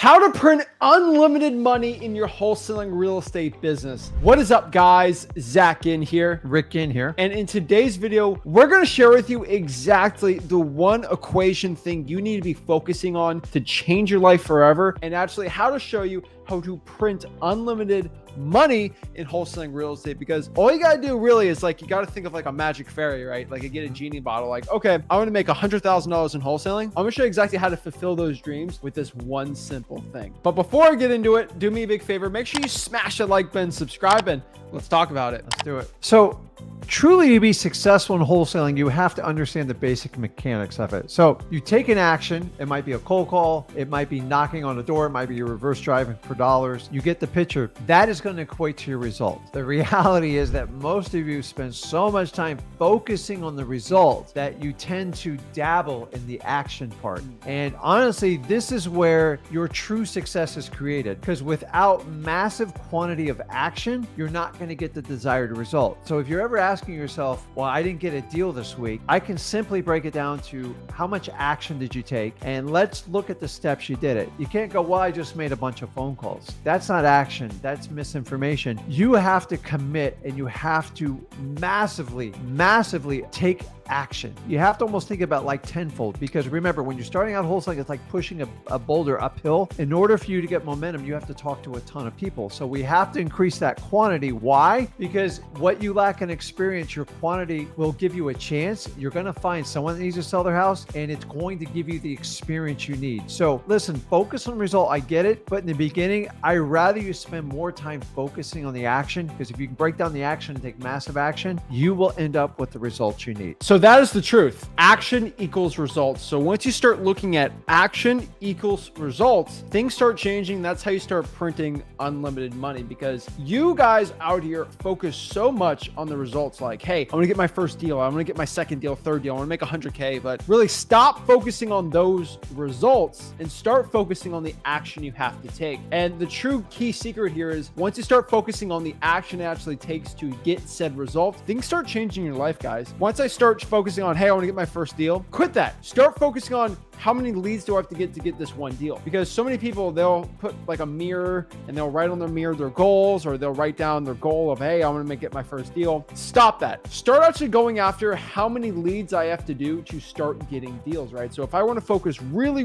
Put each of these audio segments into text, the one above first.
How to print unlimited money in your wholesaling real estate business. What is up, guys? Zach in here. Rick in here. And in today's video, we're going to share with you exactly the one equation thing you need to be focusing on to change your life forever, and actually how to show you how to print unlimited money in wholesaling real estate. Because all you got to do really is you got to think of a magic fairy, right? You get a genie bottle, okay, I want to make $100,000 in wholesaling. I'm going to show you exactly how to fulfill those dreams with this one simple thing. But before I get into it, do me a big favor. Make sure you smash that like button, subscribe, and let's talk about it. Let's do it. So truly to be successful in wholesaling, you have to understand the basic mechanics of it. So you take an action. It might be a cold call. It might be knocking on a door. It might be a reverse driving for dollars. You get the picture. That is going to equate to your results. The reality is that most of you spend so much time focusing on the results that you tend to dabble in the action part. And honestly, this is where your true success is created, because without massive quantity of action, you're not going to get the desired result. So if you're ever asking yourself, well, I didn't get a deal this week, I can simply break it down to how much action did you take? And let's look at the steps you did it. You can't go, well, I just made a bunch of phone calls. That's not action. That's misinformation. You have to commit, and you have to massively take action. You have to almost think about tenfold, because remember, when you're starting out wholesaling, it's like pushing a boulder uphill. In order for you to get momentum, you have to talk to a ton of people. So we have to increase that quantity. Why? Because what you lack in experience, your quantity will give you a chance. You're going to find someone that needs to sell their house, and it's going to give you the experience you need. So listen, focus on result. I get it. But in the beginning, I'd rather you spend more time focusing on the action, because if you can break down the action and take massive action, you will end up with the results you need. So that is the truth. Action equals results. So once you start looking at action equals results, things start changing. That's how you start printing unlimited money, because you guys out here focus so much on the results. Hey, I'm going to get my first deal. I'm going to get my second deal, third deal. I want to make 100K, but really stop focusing on those results and start focusing on the action you have to take. And the true key secret here is once you start focusing on the action it actually takes to get said result, things start changing in your life, guys. Once I start focusing on, hey, I want to get my first deal, quit that. Start focusing on how many leads do I have to get this one deal? Because so many people, they'll put a mirror and they'll write on their mirror their goals, or they'll write down their goal of, hey, I want to get my first deal. Stop that. Start actually going after how many leads I have to do to start getting deals, right? So if I want to focus really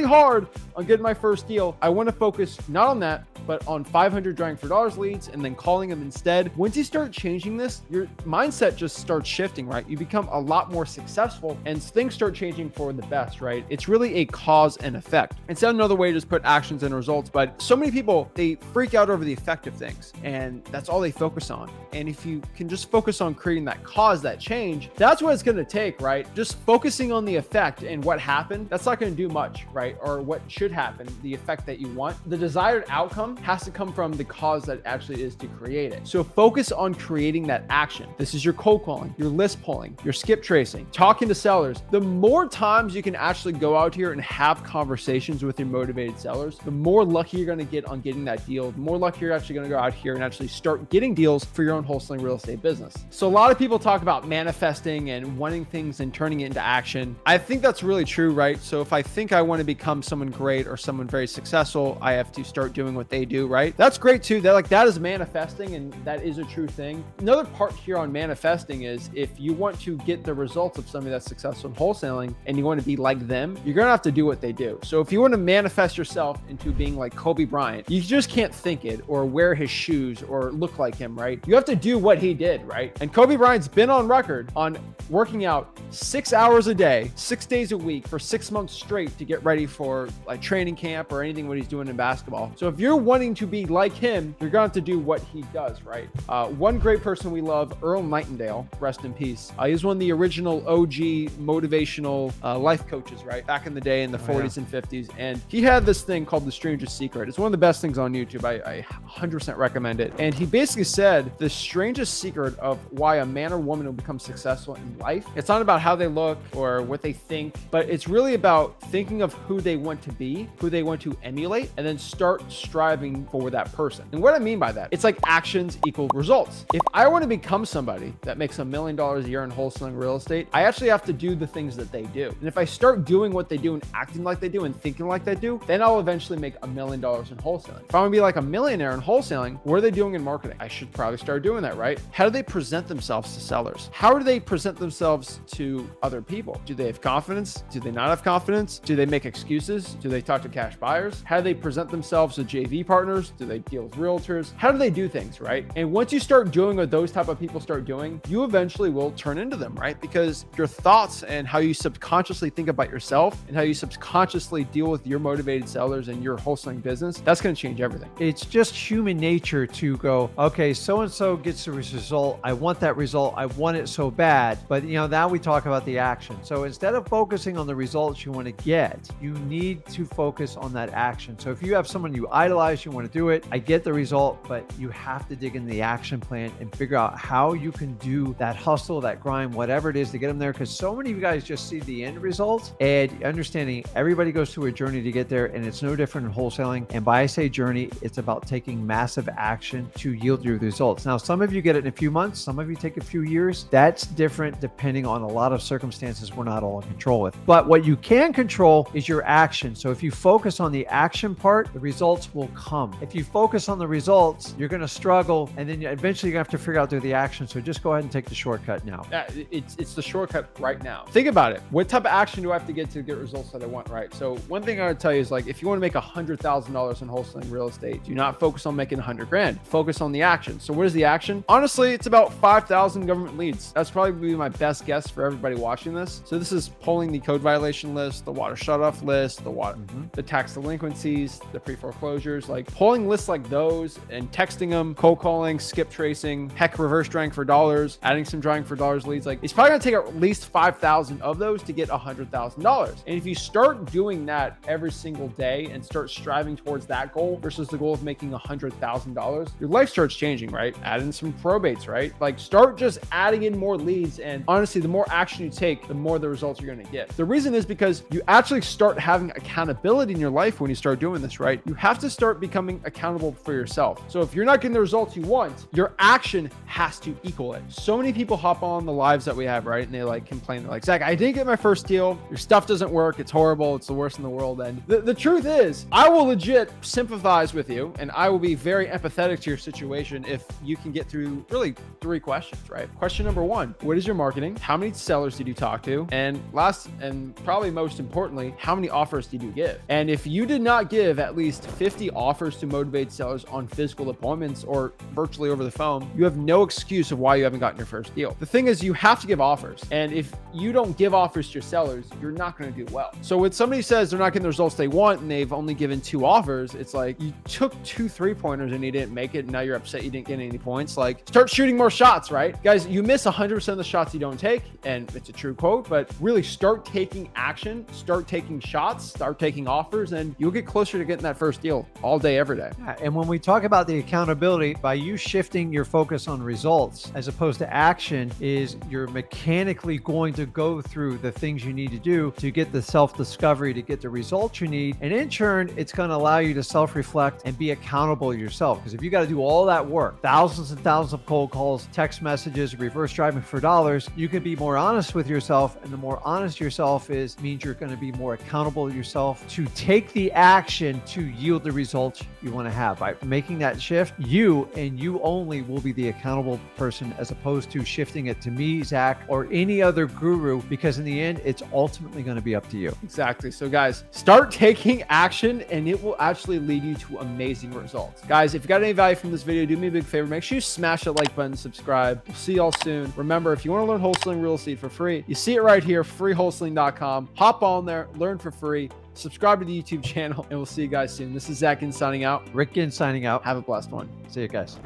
hard on getting my first deal, I want to focus not on that, but on 500 driving for dollars leads and then calling them instead. Once you start changing this, your mindset just starts shifting, right? You become a lot more successful and things start changing for the best, right? It's really a cause and effect. It's another way to just put actions and results, but so many people, they freak out over the effect of things, and that's all they focus on. And if you can just focus on creating that cause, that change, that's what it's going to take, right? Just focusing on the effect and what happened, that's not going to do much, right? Or what should happen, the effect that you want. The desired outcome has to come from the cause that actually is to create it. So focus on creating that action. This is your cold calling, your list pulling, your skip tracing, talking to sellers. The more times you can actually go out here and have conversations with your motivated sellers, the more lucky you're going to get on getting that deal, the more lucky you're actually going to go out here and actually start getting deals for your own wholesaling real estate business. So a lot of people talk about manifesting and wanting things and turning it into action. I think that's really true, right? So if I think I want to become someone great or someone very successful, I have to start doing what they do, right? That's great too. That is manifesting, and that is a true thing. Another part here on manifesting is if you want to get the results of somebody that's successful in wholesaling and you want to be like them, you're going to have to do what they do. So if you want to manifest yourself into being like Kobe Bryant, you just can't think it or wear his shoes or look like him, right? You have to do what he did, right? And Kobe Bryant's been on record on working out 6 hours a day, 6 days a week for 6 months straight to get ready for training camp or anything what he's doing in basketball. So if you're wanting to be like him, you're going to have to do what he does, right? One great person we love, Earl Nightingale, rest in peace. He's one of the original OG motivational life coaches, right? Back in the day in the 40s and 50s. And he had this thing called The Strangest Secret. It's one of the best things on YouTube. I 100% recommend it. And he basically said the strangest secret of why a man or woman will become successful in life, it's not about how they look or what they think, but it's really about thinking of who they want to be, who they want to emulate, and then start striving striving for that person. And what I mean by that, it's like actions equal results. If I want to become somebody that makes $1 million a year in wholesaling real estate, I actually have to do the things that they do. And if I start doing what they do and acting like they do and thinking like they do, then I'll eventually make $1 million in wholesaling. If I want to be like a millionaire in wholesaling, what are they doing in marketing? I should probably start doing that, right? How do they present themselves to sellers? How do they present themselves to other people? Do they have confidence? Do they not have confidence? Do they make excuses? Do they talk to cash buyers? How do they present themselves to JV partners? Do they deal with realtors? How do they do things, right? And once you start doing what those type of people start doing, you eventually will turn into them, right? Because your thoughts and how you subconsciously think about yourself and how you subconsciously deal with your motivated sellers and your wholesaling business, that's going to change everything. It's just human nature to go, okay, so-and-so gets the result. I want that result. I want it so bad. But now we talk about the action. So instead of focusing on the results you want to get, you need to focus on that action. So if you have someone you idolize, you want to do it, I get the result, but you have to dig in the action plan and figure out how you can do that hustle, that grind, whatever it is to get them there. Because so many of you guys just see the end results, and understanding everybody goes through a journey to get there, and it's no different in wholesaling. And by I say journey, it's about taking massive action to yield your results. Now, some of you get it in a few months, some of you take a few years. That's different depending on a lot of circumstances we're not all in control with. But what you can control is your action. So if you focus on the action part, the results will come. If you focus on the results, you're going to struggle, and then eventually you're going to have to figure out the action. So just go ahead and take the shortcut now. Yeah, it's the shortcut right now. Think about it. What type of action do I have to get results that I want, right? So one thing I would tell you is, like, if you want to make $100,000 in wholesaling real estate, do not focus on making 100 grand. Focus on the action. So what is the action? Honestly, it's about 5,000 government leads. That's probably be my best guess for everybody watching this. So this is pulling the code violation list, the water shutoff list, the tax delinquencies, the pre-foreclosures, like pulling lists like those and texting them, cold calling, skip tracing, heck, reverse drawing for dollars, adding some drawing for dollars leads. Like, it's probably gonna take at least 5,000 of those to get $100,000. And if you start doing that every single day and start striving towards that goal versus the goal of making $100,000, your life starts changing, right? Add in some probates, right? Like, start just adding in more leads. And honestly, the more action you take, the more the results you're gonna get. The reason is because you actually start having accountability in your life when you start doing this, right? You have to start becoming accountable for yourself. So if you're not getting the results you want, your action has to equal it. So many people hop on the lives that we have, right? And they like complain. They're like, Zach, I didn't get my first deal. Your stuff doesn't work. It's horrible. It's the worst in the world. And the truth is, I will legit sympathize with you, and I will be very empathetic to your situation if you can get through really 3 questions, right? Question number 1, what is your marketing? How many sellers did you talk to? And last, and probably most importantly, how many offers did you give? And if you did not give at least 50 offers to motivate sellers on physical appointments or virtually over the phone, you have no excuse of why you haven't gotten your first deal. The thing is, you have to give offers. And if you don't give offers to your sellers, you're not going to do well. So when somebody says they're not getting the results they want and they've only given 2 offers, it's like you took 2 3-pointers and you didn't make it. And now you're upset you didn't get any points. Like, start shooting more shots, right? Guys, you miss 100% of the shots you don't take. And it's a true quote, but really start taking action, start taking shots, start taking offers, and you'll get closer to getting that first deal all day, every day. Yeah, and when we talk about the accountability, by you shifting your focus on results as opposed to action, is you're mechanically going to go through the things you need to do to get the self-discovery, to get the results you need. And in turn, it's going to allow you to self-reflect and be accountable yourself. Because if you got to do all that work, thousands and thousands of cold calls, text messages, reverse driving for dollars, you can be more honest with yourself. And the more honest yourself is, means you're going to be more accountable to yourself to take the action to yield the results you want to have. By making that shift, you and you only will be the accountable person, as opposed to shifting it to me, Zach, or any other guru, because in the end, it's ultimately going to be up to you. Exactly. So guys, start taking action and it will actually lead you to amazing results. Guys, if you got any value from this video, do me a big favor. Make sure you smash that like button, subscribe. We'll see y'all soon. Remember, if you want to learn wholesaling real estate for free, you see it right here, freewholesaling.com. Hop on there, learn for free. Subscribe to the YouTube channel, and we'll see you guys soon. This is Zach signing out. Rick signing out. Have a blessed one. See you guys.